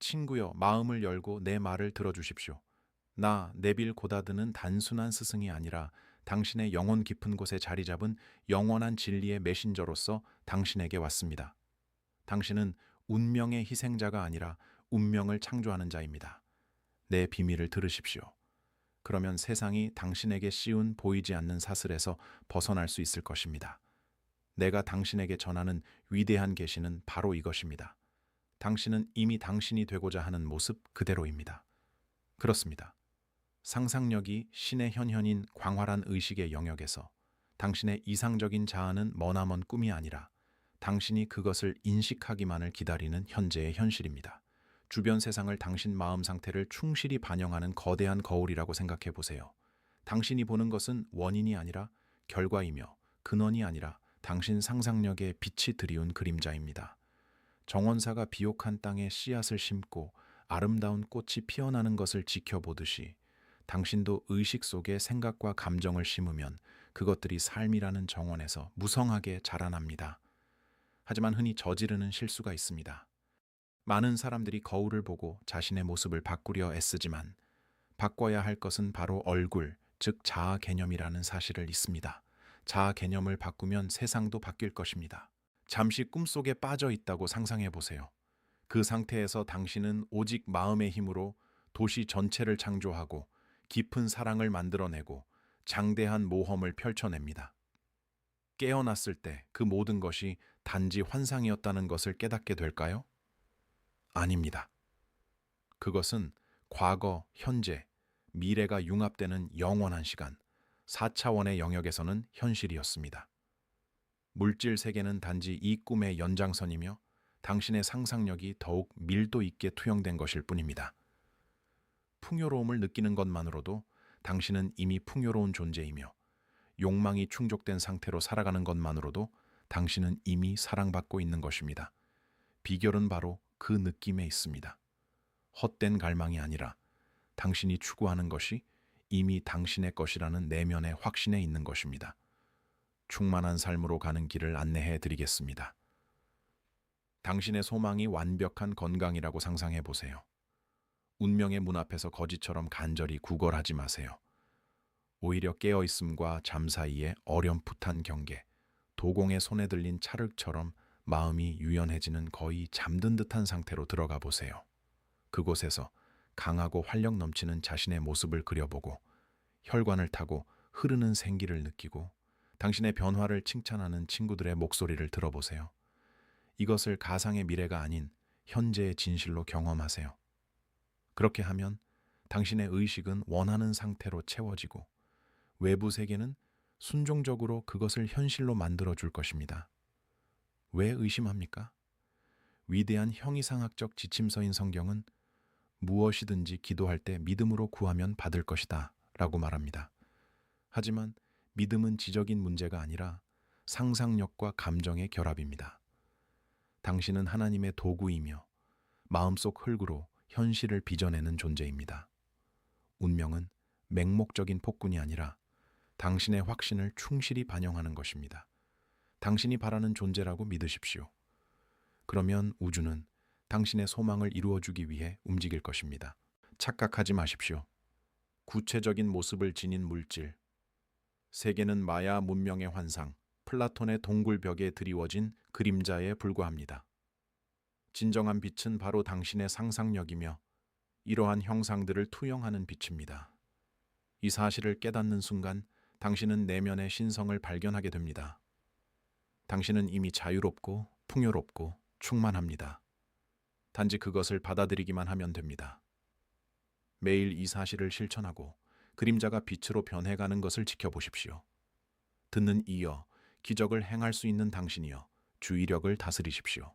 친구여, 마음을 열고 내 말을 들어주십시오. 나 네빌 고다드는 단순한 스승이 아니라 당신의 영혼 깊은 곳에 자리 잡은 영원한 진리의 메신저로서 당신에게 왔습니다. 당신은 운명의 희생자가 아니라 운명을 창조하는 자입니다. 내 비밀을 들으십시오. 그러면 세상이 당신에게 씌운 보이지 않는 사슬에서 벗어날 수 있을 것입니다. 내가 당신에게 전하는 위대한 계시는 바로 이것입니다. 당신은 이미 당신이 되고자 하는 모습 그대로입니다. 그렇습니다. 상상력이 신의 현현인 광활한 의식의 영역에서 당신의 이상적인 자아는 머나먼 꿈이 아니라 당신이 그것을 인식하기만을 기다리는 현재의 현실입니다. 주변 세상을 당신 마음 상태를 충실히 반영하는 거대한 거울이라고 생각해 보세요. 당신이 보는 것은 원인이 아니라 결과이며 근원이 아니라 당신 상상력에 빛이 드리운 그림자입니다. 정원사가 비옥한 땅에 씨앗을 심고 아름다운 꽃이 피어나는 것을 지켜보듯이 당신도 의식 속에 생각과 감정을 심으면 그것들이 삶이라는 정원에서 무성하게 자라납니다. 하지만 흔히 저지르는 실수가 있습니다. 많은 사람들이 거울을 보고 자신의 모습을 바꾸려 애쓰지만 바꿔야 할 것은 바로 얼굴, 즉 자아 개념이라는 사실을 잊습니다. 자아 개념을 바꾸면 세상도 바뀔 것입니다. 잠시 꿈속에 빠져 있다고 상상해 보세요. 그 상태에서 당신은 오직 마음의 힘으로 도시 전체를 창조하고 깊은 사랑을 만들어내고 장대한 모험을 펼쳐냅니다. 깨어났을 때 그 모든 것이 단지 환상이었다는 것을 깨닫게 될까요? 아닙니다. 그것은 과거, 현재, 미래가 융합되는 영원한 시간, 4차원의 영역에서는 현실이었습니다. 물질 세계는 단지 이 꿈의 연장선이며 당신의 상상력이 더욱 밀도 있게 투영된 것일 뿐입니다. 풍요로움을 느끼는 것만으로도 당신은 이미 풍요로운 존재이며 욕망이 충족된 상태로 살아가는 것만으로도 당신은 이미 사랑받고 있는 것입니다. 비결은 바로 그 느낌에 있습니다. 헛된 갈망이 아니라 당신이 추구하는 것이 이미 당신의 것이라는 내면의 확신에 있는 것입니다. 충만한 삶으로 가는 길을 안내해 드리겠습니다. 당신의 소망이 완벽한 건강이라고 상상해 보세요. 운명의 문 앞에서 거지처럼 간절히 구걸하지 마세요. 오히려 깨어있음과 잠 사이에 어렴풋한 경계, 도공의 손에 들린 찰흙처럼 마음이 유연해지는 거의 잠든 듯한 상태로 들어가 보세요. 그곳에서 강하고 활력 넘치는 자신의 모습을 그려보고 혈관을 타고 흐르는 생기를 느끼고 당신의 변화를 칭찬하는 친구들의 목소리를 들어보세요. 이것을 가상의 미래가 아닌 현재의 진실로 경험하세요. 그렇게 하면 당신의 의식은 원하는 상태로 채워지고 외부 세계는 순종적으로 그것을 현실로 만들어줄 것입니다. 왜 의심합니까? 위대한 형이상학적 지침서인 성경은 무엇이든지 기도할 때 믿음으로 구하면 받을 것이다 라고 말합니다. 하지만 믿음은 지적인 문제가 아니라 상상력과 감정의 결합입니다. 당신은 하나님의 도구이며 마음속 흙으로 현실을 빚어내는 존재입니다. 운명은 맹목적인 폭군이 아니라 당신의 확신을 충실히 반영하는 것입니다. 당신이 바라는 존재라고 믿으십시오. 그러면 우주는 당신의 소망을 이루어주기 위해 움직일 것입니다. 착각하지 마십시오. 구체적인 모습을 지닌 물질, 세계는 마야 문명의 환상, 플라톤의 동굴벽에 드리워진 그림자에 불과합니다. 진정한 빛은 바로 당신의 상상력이며 이러한 형상들을 투영하는 빛입니다. 이 사실을 깨닫는 순간 당신은 내면의 신성을 발견하게 됩니다. 당신은 이미 자유롭고 풍요롭고 충만합니다. 단지 그것을 받아들이기만 하면 됩니다. 매일 이 사실을 실천하고 그림자가 빛으로 변해가는 것을 지켜보십시오. 듣는 이여, 기적을 행할 수 있는 당신이여, 주의력을 다스리십시오.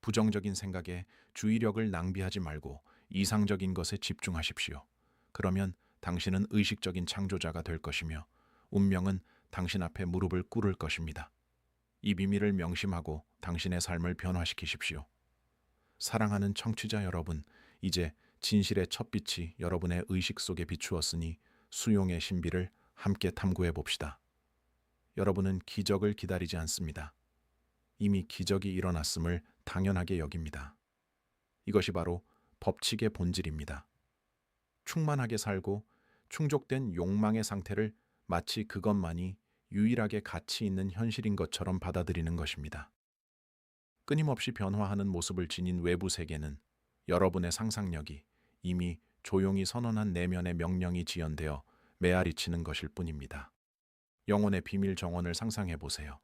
부정적인 생각에 주의력을 낭비하지 말고 이상적인 것에 집중하십시오. 그러면 당신은 의식적인 창조자가 될 것이며 운명은 당신 앞에 무릎을 꿇을 것입니다. 이 비밀을 명심하고 당신의 삶을 변화시키십시오. 사랑하는 청취자 여러분, 이제 진실의 첫 빛이 여러분의 의식 속에 비추었으니 수용의 신비를 함께 탐구해 봅시다. 여러분은 기적을 기다리지 않습니다. 이미 기적이 일어났음을 당연하게 여깁니다. 이것이 바로 법칙의 본질입니다. 충만하게 살고 충족된 욕망의 상태를 마치 그것만이 유일하게 가치 있는 현실인 것처럼 받아들이는 것입니다. 끊임없이 변화하는 모습을 지닌 외부 세계는 여러분의 상상력이 이미 조용히 선언한 내면의 명령이 지연되어 메아리치는 것일 뿐입니다. 영혼의 비밀 정원을 상상해 보세요.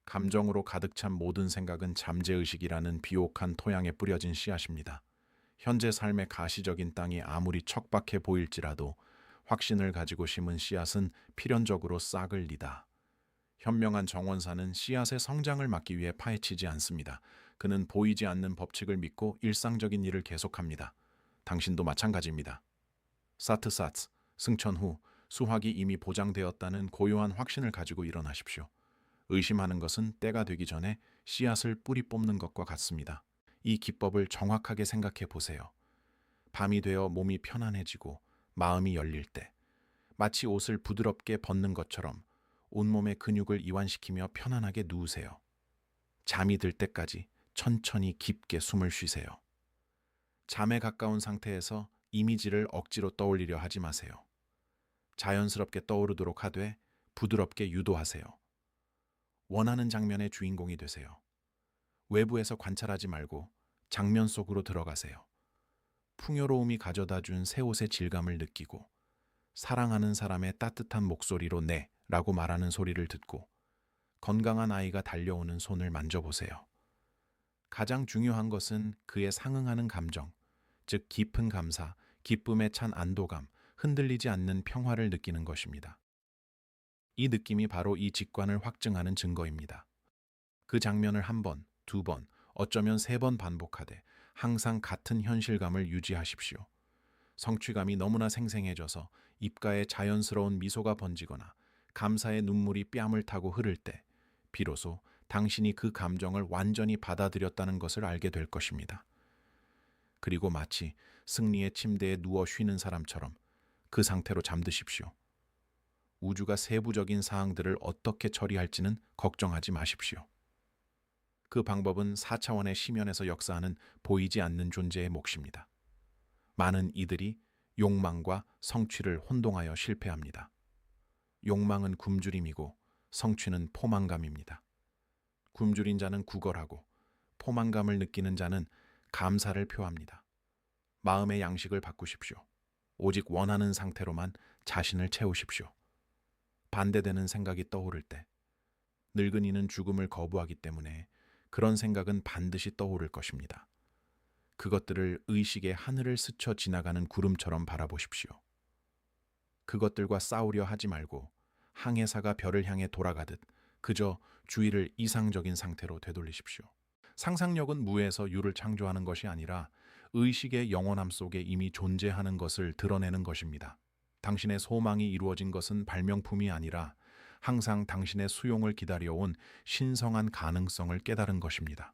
감정으로 가득 찬 모든 생각은 잠재의식이라는 비옥한 토양에 뿌려진 씨앗입니다. 현재 삶의 가시적인 땅이 아무리 척박해 보일지라도 확신을 가지고 심은 씨앗은 필연적으로 싹을 니다. 현명한 정원사는 씨앗의 성장을 막기 위해 파헤치지 않습니다. 그는 보이지 않는 법칙을 믿고 일상적인 일을 계속합니다. 당신도 마찬가지입니다. 사트사츠, 승천 후 수확이 이미 보장되었다는 고요한 확신을 가지고 일어나십시오. 의심하는 것은 때가 되기 전에 씨앗을 뿌리 뽑는 것과 같습니다. 이 기법을 정확하게 생각해 보세요. 밤이 되어 몸이 편안해지고 마음이 열릴 때, 마치 옷을 부드럽게 벗는 것처럼 온몸의 근육을 이완시키며 편안하게 누우세요. 잠이 들 때까지 천천히 깊게 숨을 쉬세요. 잠에 가까운 상태에서 이미지를 억지로 떠올리려 하지 마세요. 자연스럽게 떠오르도록 하되 부드럽게 유도하세요. 원하는 장면의 주인공이 되세요. 외부에서 관찰하지 말고 장면 속으로 들어가세요. 풍요로움이 가져다 준 새 옷의 질감을 느끼고 사랑하는 사람의 따뜻한 목소리로 네 라고 말하는 소리를 듣고 건강한 아이가 달려오는 손을 만져보세요. 가장 중요한 것은 그에 상응하는 감정, 즉 깊은 감사, 기쁨에 찬 안도감, 흔들리지 않는 평화를 느끼는 것입니다. 이 느낌이 바로 이 직관을 확증하는 증거입니다. 그 장면을 한 번, 두 번, 어쩌면 세 번 반복하되 항상 같은 현실감을 유지하십시오. 성취감이 너무나 생생해져서 입가에 자연스러운 미소가 번지거나 감사의 눈물이 뺨을 타고 흐를 때 비로소 당신이 그 감정을 완전히 받아들였다는 것을 알게 될 것입니다. 그리고 마치 승리의 침대에 누워 쉬는 사람처럼 그 상태로 잠드십시오. 우주가 세부적인 사항들을 어떻게 처리할지는 걱정하지 마십시오. 그 방법은 4차원의 심연에서 역사하는 보이지 않는 존재의 몫입니다. 많은 이들이 욕망과 성취를 혼동하여 실패합니다. 욕망은 굶주림이고 성취는 포만감입니다. 굶주린 자는 구걸하고 포만감을 느끼는 자는 감사를 표합니다. 마음의 양식을 바꾸십시오. 오직 원하는 상태로만 자신을 채우십시오. 반대되는 생각이 떠오를 때 늙은이는 죽음을 거부하기 때문에 그런 생각은 반드시 떠오를 것입니다. 그것들을 의식의 하늘을 스쳐 지나가는 구름처럼 바라보십시오. 그것들과 싸우려 하지 말고 항해사가 별을 향해 돌아가듯 그저 주의를 이상적인 상태로 되돌리십시오. 상상력은 무에서 유를 창조하는 것이 아니라 의식의 영원함 속에 이미 존재하는 것을 드러내는 것입니다. 당신의 소망이 이루어진 것은 발명품이 아니라 항상 당신의 수용을 기다려온 신성한 가능성을 깨달은 것입니다.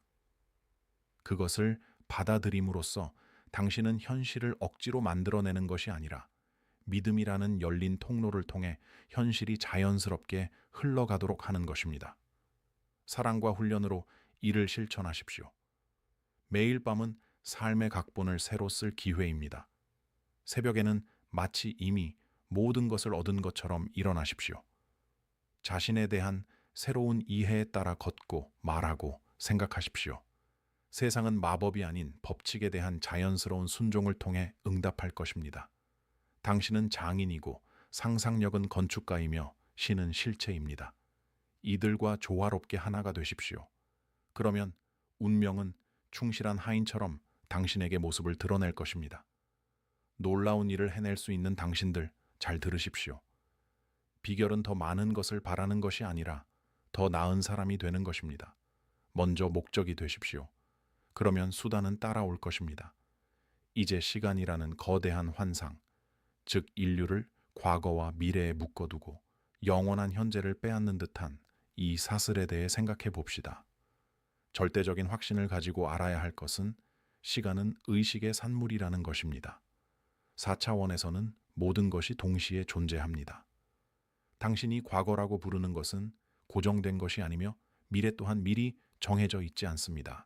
그것을 받아들임으로써 당신은 현실을 억지로 만들어내는 것이 아니라 믿음이라는 열린 통로를 통해 현실이 자연스럽게 흘러가도록 하는 것입니다. 사랑과 훈련으로 이를 실천하십시오. 매일 밤은 삶의 각본을 새로 쓸 기회입니다. 새벽에는 마치 이미 모든 것을 얻은 것처럼 일어나십시오. 자신에 대한 새로운 이해에 따라 걷고 말하고 생각하십시오. 세상은 마법이 아닌 법칙에 대한 자연스러운 순종을 통해 응답할 것입니다. 당신은 장인이고 상상력은 건축가이며 신은 실체입니다. 이들과 조화롭게 하나가 되십시오. 그러면 운명은 충실한 하인처럼 당신에게 모습을 드러낼 것입니다. 놀라운 일을 해낼 수 있는 당신들 잘 들으십시오. 비결은 더 많은 것을 바라는 것이 아니라 더 나은 사람이 되는 것입니다. 먼저 목적이 되십시오. 그러면 수단은 따라올 것입니다. 이제 시간이라는 거대한 환상, 즉 인류를 과거와 미래에 묶어두고 영원한 현재를 빼앗는 듯한 이 사슬에 대해 생각해 봅시다. 절대적인 확신을 가지고 알아야 할 것은 시간은 의식의 산물이라는 것입니다. 4차원에서는 모든 것이 동시에 존재합니다. 당신이 과거라고 부르는 것은 고정된 것이 아니며 미래 또한 미리 정해져 있지 않습니다.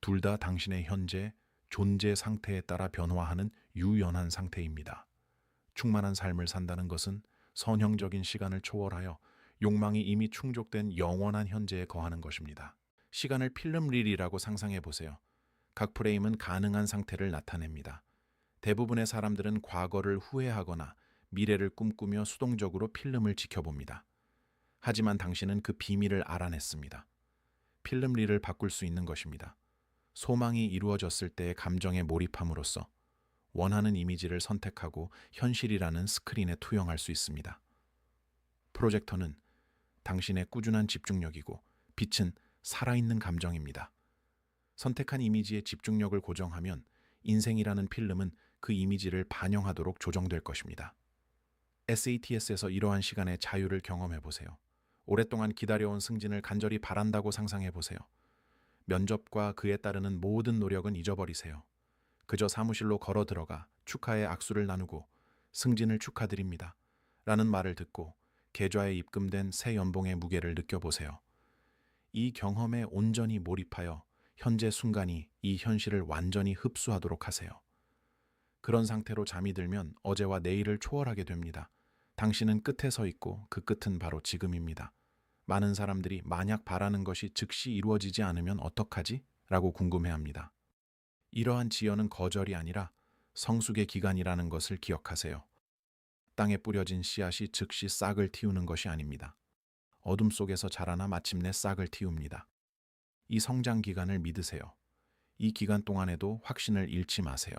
둘 다 당신의 현재, 존재 상태에 따라 변화하는 유연한 상태입니다. 충만한 삶을 산다는 것은 선형적인 시간을 초월하여 욕망이 이미 충족된 영원한 현재에 거하는 것입니다. 시간을 필름릴이라고 상상해 보세요. 각 프레임은 가능한 상태를 나타냅니다. 대부분의 사람들은 과거를 후회하거나 미래를 꿈꾸며 수동적으로 필름을 지켜봅니다. 하지만 당신은 그 비밀을 알아냈습니다. 필름릴을 바꿀 수 있는 것입니다. 소망이 이루어졌을 때의 감정에 몰입함으로써 원하는 이미지를 선택하고 현실이라는 스크린에 투영할 수 있습니다. 프로젝터는 당신의 꾸준한 집중력이고 빛은 살아있는 감정입니다. 선택한 이미지의 집중력을 고정하면 인생이라는 필름은 그 이미지를 반영하도록 조정될 것입니다. SATS에서 이러한 시간의 자유를 경험해 보세요. 오랫동안 기다려온 승진을 간절히 바란다고 상상해 보세요. 면접과 그에 따르는 모든 노력은 잊어버리세요. 그저 사무실로 걸어 들어가 축하의 악수를 나누고 승진을 축하드립니다. 라는 말을 듣고 계좌에 입금된 새 연봉의 무게를 느껴보세요. 이 경험에 온전히 몰입하여 현재 순간이 이 현실을 완전히 흡수하도록 하세요. 그런 상태로 잠이 들면 어제와 내일을 초월하게 됩니다. 당신은 끝에 서 있고 그 끝은 바로 지금입니다. 많은 사람들이 만약 바라는 것이 즉시 이루어지지 않으면 어떡하지? 라고 궁금해합니다. 이러한 지연은 거절이 아니라 성숙의 기간이라는 것을 기억하세요. 땅에 뿌려진 씨앗이 즉시 싹을 틔우는 것이 아닙니다. 어둠 속에서 자라나 마침내 싹을 틔웁니다. 이 성장 기간을 믿으세요. 이 기간 동안에도 확신을 잃지 마세요.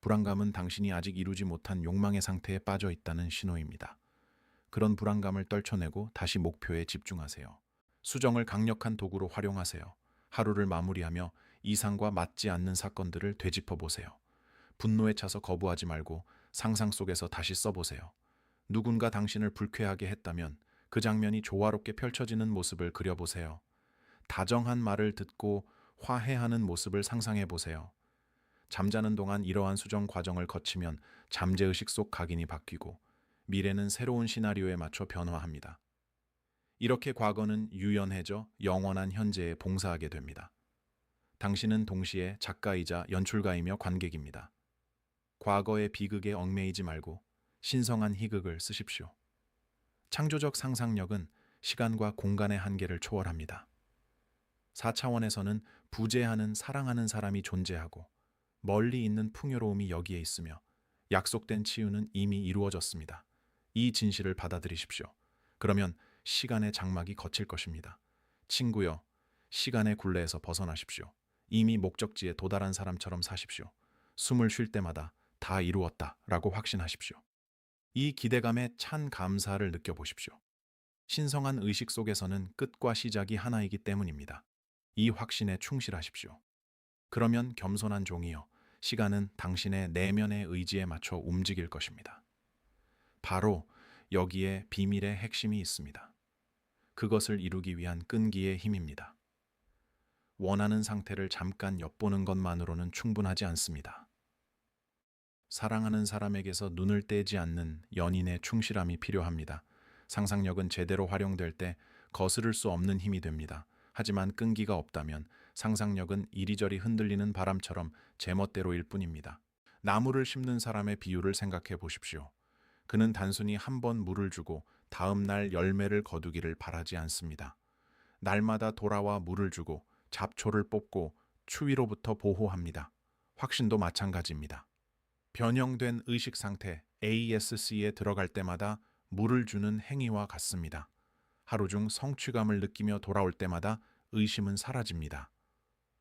불안감은 당신이 아직 이루지 못한 욕망의 상태에 빠져 있다는 신호입니다. 그런 불안감을 떨쳐내고 다시 목표에 집중하세요. 수정을 강력한 도구로 활용하세요. 하루를 마무리하며 이상과 맞지 않는 사건들을 되짚어 보세요. 분노에 차서 거부하지 말고 상상 속에서 다시 써보세요. 누군가 당신을 불쾌하게 했다면 그 장면이 조화롭게 펼쳐지는 모습을 그려보세요. 다정한 말을 듣고 화해하는 모습을 상상해 보세요. 잠자는 동안 이러한 수정 과정을 거치면 잠재의식 속 각인이 바뀌고 미래는 새로운 시나리오에 맞춰 변화합니다. 이렇게 과거는 유연해져 영원한 현재에 봉사하게 됩니다. 당신은 동시에 작가이자 연출가이며 관객입니다. 과거의 비극에 얽매이지 말고 신성한 희극을 쓰십시오. 창조적 상상력은 시간과 공간의 한계를 초월합니다. 4차원에서는 부재하는 사랑하는 사람이 존재하고 멀리 있는 풍요로움이 여기에 있으며 약속된 치유는 이미 이루어졌습니다. 이 진실을 받아들이십시오. 그러면 시간의 장막이 거칠 것입니다. 친구여, 시간의 굴레에서 벗어나십시오. 이미 목적지에 도달한 사람처럼 사십시오. 숨을 쉴 때마다 다 이루었다 라고 확신하십시오. 이 기대감에 찬 감사를 느껴보십시오. 신성한 의식 속에서는 끝과 시작이 하나이기 때문입니다. 이 확신에 충실하십시오. 그러면 겸손한 종이여, 시간은 당신의 내면의 의지에 맞춰 움직일 것입니다. 바로 여기에 비밀의 핵심이 있습니다. 그것을 이루기 위한 끈기의 힘입니다. 원하는 상태를 잠깐 엿보는 것만으로는 충분하지 않습니다. 사랑하는 사람에게서 눈을 떼지 않는 연인의 충실함이 필요합니다. 상상력은 제대로 활용될 때 거스를 수 없는 힘이 됩니다. 하지만 끈기가 없다면 상상력은 이리저리 흔들리는 바람처럼 제멋대로일 뿐입니다. 나무를 심는 사람의 비유를 생각해 보십시오. 그는 단순히 한 번 물을 주고 다음 날 열매를 거두기를 바라지 않습니다. 날마다 돌아와 물을 주고 잡초를 뽑고 추위로부터 보호합니다. 확신도 마찬가지입니다. 변형된 의식 상태 ASC에 들어갈 때마다 물을 주는 행위와 같습니다. 하루 중 성취감을 느끼며 돌아올 때마다 의심은 사라집니다.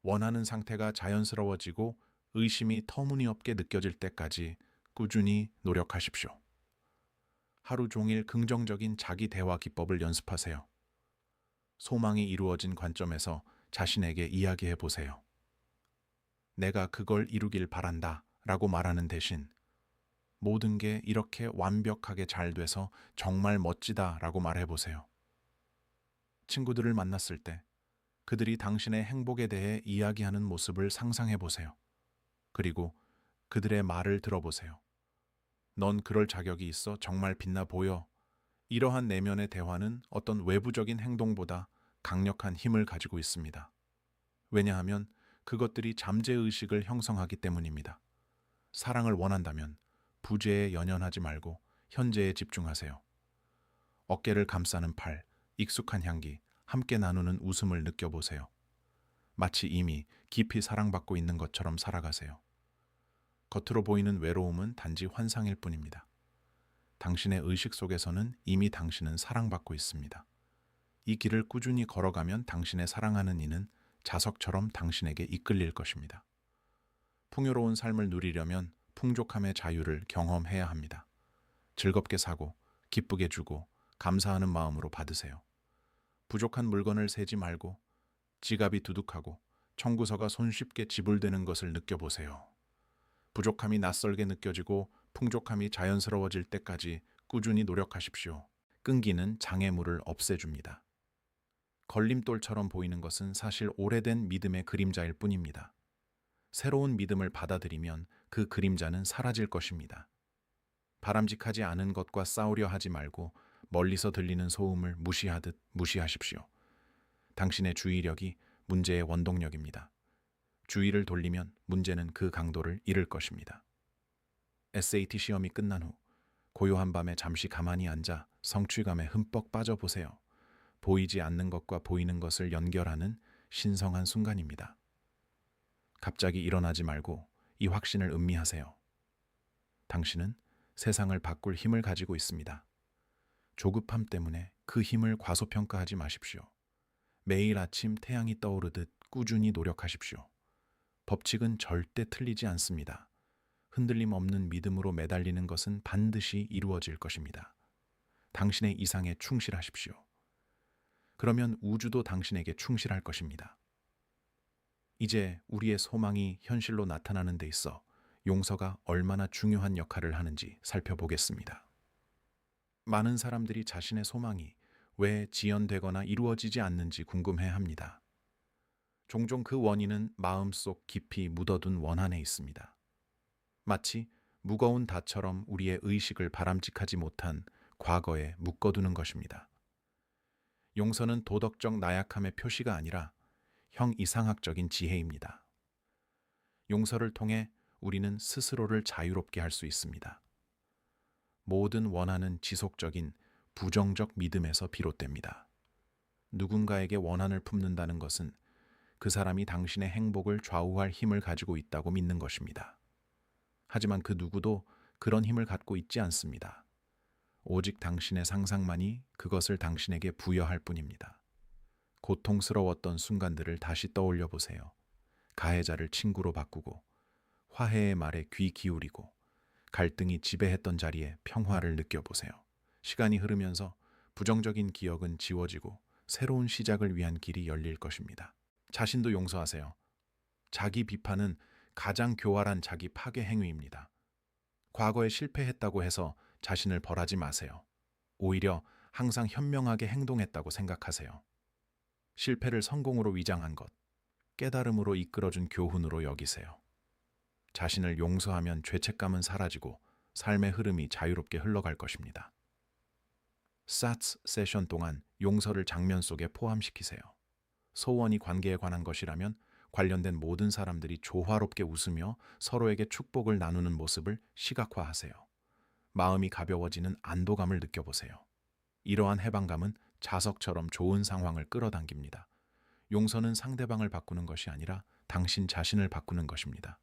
원하는 상태가 자연스러워지고 의심이 터무니없게 느껴질 때까지 꾸준히 노력하십시오. 하루 종일 긍정적인 자기 대화 기법을 연습하세요. 소망이 이루어진 관점에서 자신에게 이야기해 보세요. 내가 그걸 이루길 바란다 라고 말하는 대신 모든 게 이렇게 완벽하게 잘 돼서 정말 멋지다 라고 말해 보세요. 친구들을 만났을 때 그들이 당신의 행복에 대해 이야기하는 모습을 상상해 보세요. 그리고 그들의 말을 들어보세요. 넌 그럴 자격이 있어 정말 빛나 보여. 이러한 내면의 대화는 어떤 외부적인 행동보다 강력한 힘을 가지고 있습니다. 왜냐하면 그것들이 잠재의식을 형성하기 때문입니다. 사랑을 원한다면 부재에 연연하지 말고 현재에 집중하세요. 어깨를 감싸는 팔, 익숙한 향기, 함께 나누는 웃음을 느껴보세요. 마치 이미 깊이 사랑받고 있는 것처럼 살아가세요. 겉으로 보이는 외로움은 단지 환상일 뿐입니다. 당신의 의식 속에서는 이미 당신은 사랑받고 있습니다. 이 길을 꾸준히 걸어가면 당신의 사랑하는 이는 자석처럼 당신에게 이끌릴 것입니다. 풍요로운 삶을 누리려면 풍족함의 자유를 경험해야 합니다. 즐겁게 사고, 기쁘게 주고, 감사하는 마음으로 받으세요. 부족한 물건을 세지 말고, 지갑이 두둑하고, 청구서가 손쉽게 지불되는 것을 느껴보세요. 부족함이 낯설게 느껴지고 풍족함이 자연스러워질 때까지 꾸준히 노력하십시오. 끈기는 장애물을 없애줍니다. 걸림돌처럼 보이는 것은 사실 오래된 믿음의 그림자일 뿐입니다. 새로운 믿음을 받아들이면 그 그림자는 사라질 것입니다. 바람직하지 않은 것과 싸우려 하지 말고 멀리서 들리는 소음을 무시하듯 무시하십시오. 당신의 주의력이 문제의 원동력입니다. 주의를 돌리면 문제는 그 강도를 잃을 것입니다. SAT 시험이 끝난 후 고요한 밤에 잠시 가만히 앉아 성취감에 흠뻑 빠져보세요. 보이지 않는 것과 보이는 것을 연결하는 신성한 순간입니다. 갑자기 일어나지 말고 이 확신을 음미하세요. 당신은 세상을 바꿀 힘을 가지고 있습니다. 조급함 때문에 그 힘을 과소평가하지 마십시오. 매일 아침 태양이 떠오르듯 꾸준히 노력하십시오. 법칙은 절대 틀리지 않습니다. 흔들림 없는 믿음으로 매달리는 것은 반드시 이루어질 것입니다. 당신의 이상에 충실하십시오. 그러면 우주도 당신에게 충실할 것입니다. 이제 우리의 소망이 현실로 나타나는 데 있어 용서가 얼마나 중요한 역할을 하는지 살펴보겠습니다. 많은 사람들이 자신의 소망이 왜 지연되거나 이루어지지 않는지 궁금해합니다. 종종 그 원인은 마음속 깊이 묻어둔 원한에 있습니다. 마치 무거운 닷처럼 우리의 의식을 바람직하지 못한 과거에 묶어두는 것입니다. 용서는 도덕적 나약함의 표시가 아니라 형이상학적인 지혜입니다. 용서를 통해 우리는 스스로를 자유롭게 할 수 있습니다. 모든 원한은 지속적인 부정적 믿음에서 비롯됩니다. 누군가에게 원한을 품는다는 것은 그 사람이 당신의 행복을 좌우할 힘을 가지고 있다고 믿는 것입니다. 하지만 그 누구도 그런 힘을 갖고 있지 않습니다. 오직 당신의 상상만이 그것을 당신에게 부여할 뿐입니다. 고통스러웠던 순간들을 다시 떠올려 보세요. 가해자를 친구로 바꾸고 화해의 말에 귀 기울이고 갈등이 지배했던 자리에 평화를 느껴보세요. 시간이 흐르면서 부정적인 기억은 지워지고 새로운 시작을 위한 길이 열릴 것입니다. 자신도 용서하세요. 자기 비판은 가장 교활한 자기 파괴 행위입니다. 과거에 실패했다고 해서 자신을 벌하지 마세요. 오히려 항상 현명하게 행동했다고 생각하세요. 실패를 성공으로 위장한 것, 깨달음으로 이끌어준 교훈으로 여기세요. 자신을 용서하면 죄책감은 사라지고 삶의 흐름이 자유롭게 흘러갈 것입니다. 사츠 세션 동안 용서를 장면 속에 포함시키세요. 소원이 관계에 관한 것이라면 관련된 모든 사람들이 조화롭게 웃으며 서로에게 축복을 나누는 모습을 시각화하세요. 마음이 가벼워지는 안도감을 느껴보세요. 이러한 해방감은 자석처럼 좋은 상황을 끌어당깁니다. 용서는 상대방을 바꾸는 것이 아니라 당신 자신을 바꾸는 것입니다.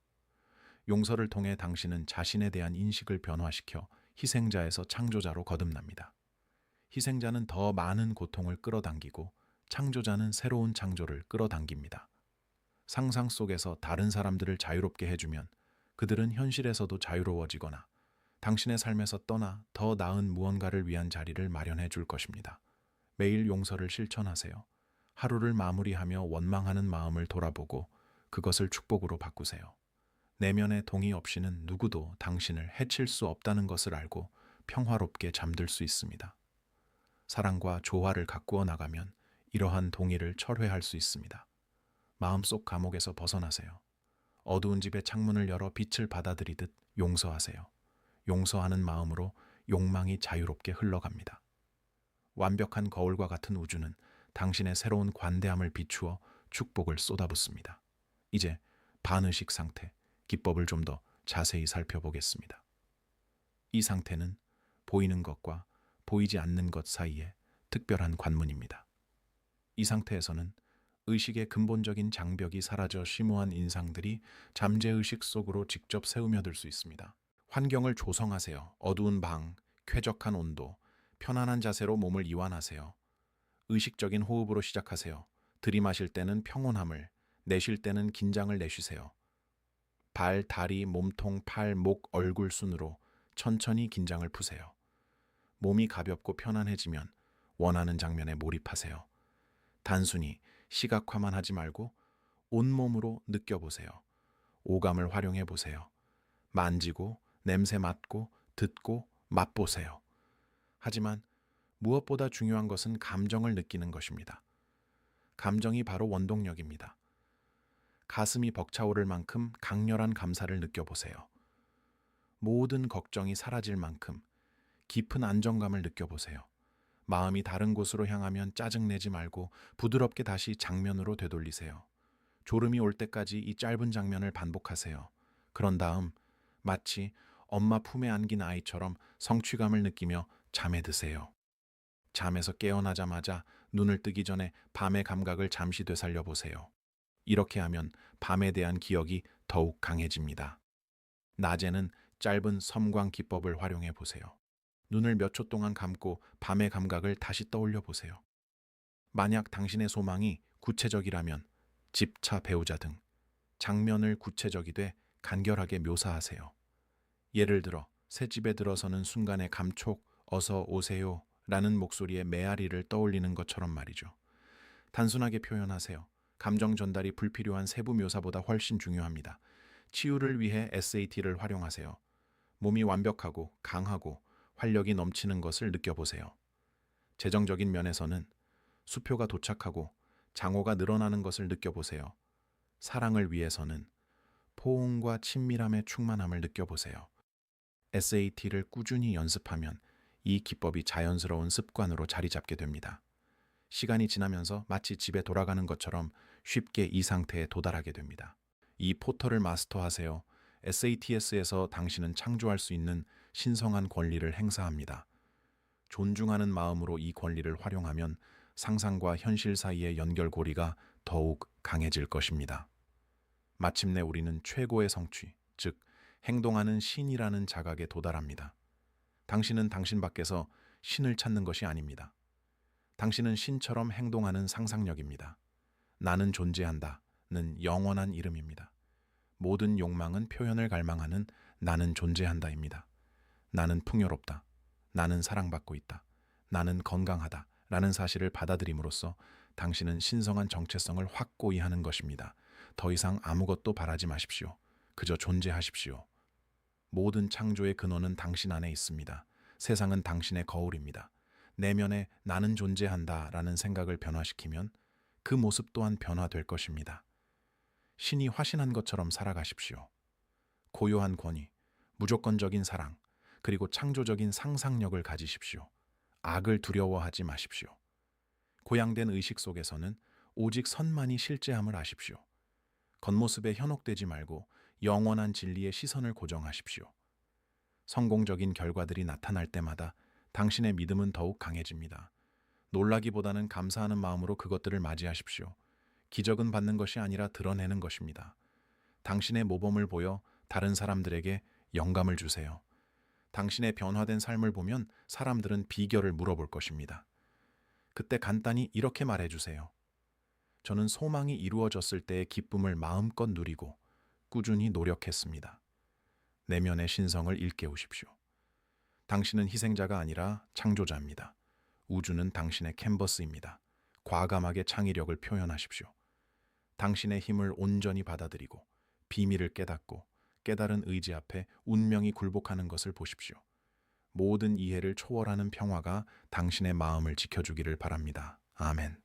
용서를 통해 당신은 자신에 대한 인식을 변화시켜 희생자에서 창조자로 거듭납니다. 희생자는 더 많은 고통을 끌어당기고 창조자는 새로운 창조를 끌어당깁니다. 상상 속에서 다른 사람들을 자유롭게 해주면 그들은 현실에서도 자유로워지거나 당신의 삶에서 떠나 더 나은 무언가를 위한 자리를 마련해 줄 것입니다. 매일 용서를 실천하세요. 하루를 마무리하며 원망하는 마음을 돌아보고 그것을 축복으로 바꾸세요. 내면의 동의 없이는 누구도 당신을 해칠 수 없다는 것을 알고 평화롭게 잠들 수 있습니다. 사랑과 조화를 가꾸어 나가면 이러한 동의를 철회할 수 있습니다. 마음속 감옥에서 벗어나세요. 어두운 집의 창문을 열어 빛을 받아들이듯 용서하세요. 용서하는 마음으로 욕망이 자유롭게 흘러갑니다. 완벽한 거울과 같은 우주는 당신의 새로운 관대함을 비추어 축복을 쏟아붓습니다. 이제 반의식 상태, 기법을 좀 더 자세히 살펴보겠습니다. 이 상태는 보이는 것과 보이지 않는 것 사이에 특별한 관문입니다. 이 상태에서는 의식의 근본적인 장벽이 사라져 심오한 인상들이 잠재의식 속으로 직접 스며들 수 있습니다. 환경을 조성하세요. 어두운 방, 쾌적한 온도, 편안한 자세로 몸을 이완하세요. 의식적인 호흡으로 시작하세요. 들이마실 때는 평온함을, 내쉴 때는 긴장을 내쉬세요. 발, 다리, 몸통, 팔, 목, 얼굴 순으로 천천히 긴장을 푸세요. 몸이 가볍고 편안해지면 원하는 장면에 몰입하세요. 단순히 시각화만 하지 말고 온몸으로 느껴보세요. 오감을 활용해 보세요. 만지고, 냄새 맡고, 듣고, 맛보세요. 하지만 무엇보다 중요한 것은 감정을 느끼는 것입니다. 감정이 바로 원동력입니다. 가슴이 벅차오를 만큼 강렬한 감사를 느껴보세요. 모든 걱정이 사라질 만큼 깊은 안정감을 느껴보세요. 마음이 다른 곳으로 향하면 짜증내지 말고 부드럽게 다시 장면으로 되돌리세요. 졸음이 올 때까지 이 짧은 장면을 반복하세요. 그런 다음 마치 엄마 품에 안긴 아이처럼 성취감을 느끼며 잠에 드세요. 잠에서 깨어나자마자 눈을 뜨기 전에 밤의 감각을 잠시 되살려 보세요. 이렇게 하면 밤에 대한 기억이 더욱 강해집니다. 낮에는 짧은 섬광 기법을 활용해 보세요. 눈을 몇 초 동안 감고 밤의 감각을 다시 떠올려 보세요. 만약 당신의 소망이 구체적이라면 집, 차, 배우자 등 장면을 구체적이되 간결하게 묘사하세요. 예를 들어 새 집에 들어서는 순간의 감촉, 어서 오세요 라는 목소리의 메아리를 떠올리는 것처럼 말이죠. 단순하게 표현하세요. 감정 전달이 불필요한 세부 묘사보다 훨씬 중요합니다. 치유를 위해 SAT를 활용하세요. 몸이 완벽하고 강하고 활력이 넘치는 것을 느껴보세요. 재정적인 면에서는 수표가 도착하고 장호가 늘어나는 것을 느껴보세요. 사랑을 위해서는 포옹과 친밀함의 충만함을 느껴보세요. SAT를 꾸준히 연습하면 이 기법이 자연스러운 습관으로 자리 잡게 됩니다. 시간이 지나면서 마치 집에 돌아가는 것처럼 쉽게 이 상태에 도달하게 됩니다. 이 포터를 마스터하세요. SATS에서 당신은 창조할 수 있는 신성한 권리를 행사합니다. 존중하는 마음으로 이 권리를 활용하면 상상과 현실 사이의 연결고리가 더욱 강해질 것입니다. 마침내 우리는 최고의 성취, 즉 행동하는 신이라는 자각에 도달합니다. 당신은 당신 밖에서 신을 찾는 것이 아닙니다. 당신은 신처럼 행동하는 상상력입니다. 나는 존재한다는 영원한 이름입니다. 모든 욕망은 표현을 갈망하는 나는 존재한다입니다. 나는 풍요롭다. 나는 사랑받고 있다. 나는 건강하다. 라는 사실을 받아들임으로써 당신은 신성한 정체성을 확고히 하는 것입니다. 더 이상 아무것도 바라지 마십시오. 그저 존재하십시오. 모든 창조의 근원은 당신 안에 있습니다. 세상은 당신의 거울입니다. 내면에 나는 존재한다 라는 생각을 변화시키면 그 모습 또한 변화될 것입니다. 신이 화신한 것처럼 살아가십시오. 고요한 권위, 무조건적인 사랑, 그리고 창조적인 상상력을 가지십시오. 악을 두려워하지 마십시오. 고양된 의식 속에서는 오직 선만이 실제함을 아십시오. 겉모습에 현혹되지 말고 영원한 진리의 시선을 고정하십시오. 성공적인 결과들이 나타날 때마다 당신의 믿음은 더욱 강해집니다. 놀라기보다는 감사하는 마음으로 그것들을 맞이하십시오. 기적은 받는 것이 아니라 드러내는 것입니다. 당신의 모범을 보여 다른 사람들에게 영감을 주세요. 당신의 변화된 삶을 보면 사람들은 비결을 물어볼 것입니다. 그때 간단히 이렇게 말해주세요. 저는 소망이 이루어졌을 때의 기쁨을 마음껏 누리고 꾸준히 노력했습니다. 내면의 신성을 일깨우십시오. 당신은 희생자가 아니라 창조자입니다. 우주는 당신의 캔버스입니다. 과감하게 창의력을 표현하십시오. 당신의 힘을 온전히 받아들이고 비밀을 깨닫고 깨달은 의지 앞에 운명이 굴복하는 것을 보십시오. 모든 이해를 초월하는 평화가 당신의 마음을 지켜주기를 바랍니다. 아멘.